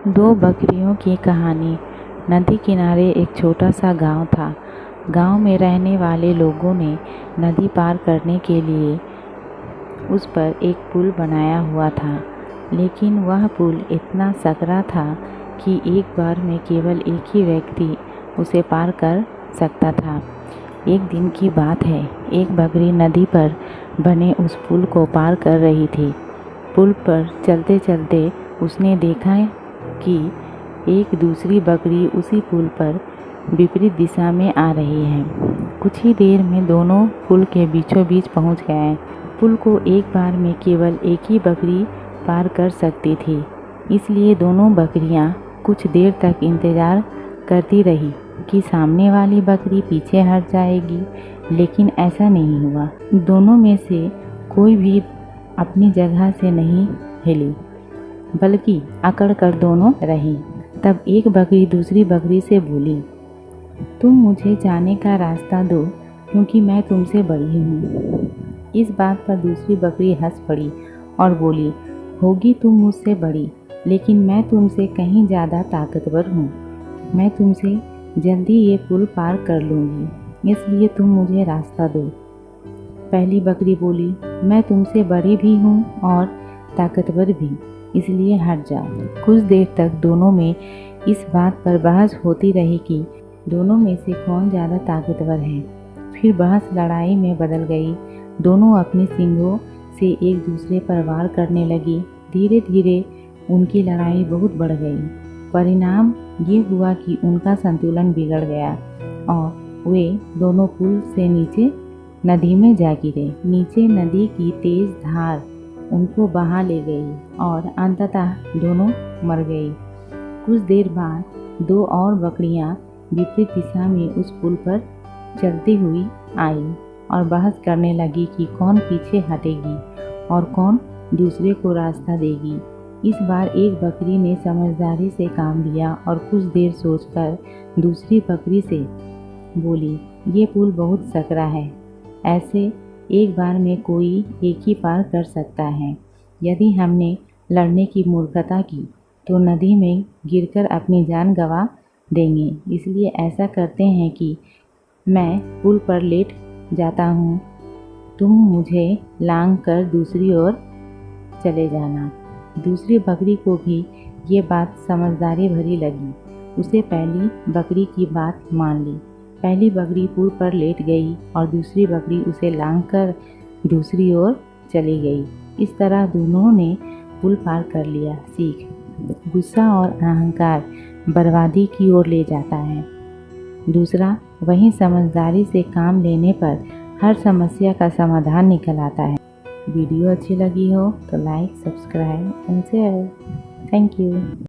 दो बकरियों की कहानी। नदी किनारे एक छोटा सा गांव था। गांव में रहने वाले लोगों ने नदी पार करने के लिए उस पर एक पुल बनाया हुआ था, लेकिन वह पुल इतना सकरा था कि एक बार में केवल एक ही व्यक्ति उसे पार कर सकता था। एक दिन की बात है, एक बकरी नदी पर बने उस पुल को पार कर रही थी। पुल पर चलते चलते उसने देखा कि एक दूसरी बकरी उसी पुल पर विपरीत दिशा में आ रही है। कुछ ही देर में दोनों पुल के बीचों बीच पहुंच गए। पुल को एक बार में केवल एक ही बकरी पार कर सकती थी, इसलिए दोनों बकरियां कुछ देर तक इंतज़ार करती रही कि सामने वाली बकरी पीछे हट जाएगी, लेकिन ऐसा नहीं हुआ। दोनों में से कोई भी अपनी जगह से नहीं हिली, बल्कि अकड़ कर दोनों रही। तब एक बकरी दूसरी बकरी से बोली, तुम मुझे जाने का रास्ता दो, क्योंकि मैं तुमसे बड़ी हूँ। इस बात पर दूसरी बकरी हंस पड़ी और बोली, होगी तुम मुझसे बड़ी, लेकिन मैं तुमसे कहीं ज़्यादा ताकतवर हूँ। मैं तुमसे जल्दी ये पुल पार कर लूँगी, इसलिए तुम मुझे रास्ता दो। पहली बकरी बोली, मैं तुमसे बड़ी भी हूँ और ताकतवर भी, इसलिए हट जाओ। कुछ देर तक दोनों में इस बात पर बहस होती रही कि दोनों में से कौन ज़्यादा ताकतवर है। फिर बहस लड़ाई में बदल गई। दोनों अपने सींगों से एक दूसरे पर वार करने लगी। धीरे धीरे उनकी लड़ाई बहुत बढ़ गई। परिणाम ये हुआ कि उनका संतुलन बिगड़ गया और वे दोनों पुल से नीचे नदी में जा गिरे। नीचे नदी की तेज धार उनको बहा ले गई और अंततः दोनों मर गई। कुछ देर बाद दो और बकरियां विपरीत दिशा में उस पुल पर चलती हुई आई और बहस करने लगी कि कौन पीछे हटेगी और कौन दूसरे को रास्ता देगी। इस बार एक बकरी ने समझदारी से काम लिया और कुछ देर सोचकर दूसरी बकरी से बोली, ये पुल बहुत सकरा है, ऐसे एक बार में कोई एक ही पार कर सकता है। यदि हमने लड़ने की मूर्खता की तो नदी में गिरकर अपनी जान गंवा देंगे। इसलिए ऐसा करते हैं कि मैं पुल पर लेट जाता हूँ, तुम मुझे लांघ कर दूसरी ओर चले जाना। दूसरी बकरी को भी ये बात समझदारी भरी लगी। उसे पहली बकरी की बात मान ली। पहली बकरी पुल पर लेट गई और दूसरी बकरी उसे लांघकर दूसरी ओर चली गई। इस तरह दोनों ने पुल पार कर लिया। सीख, गुस्सा और अहंकार बर्बादी की ओर ले जाता है। दूसरा, वहीं समझदारी से काम लेने पर हर समस्या का समाधान निकल आता है। वीडियो अच्छी लगी हो तो like, subscribe and share. Thank you.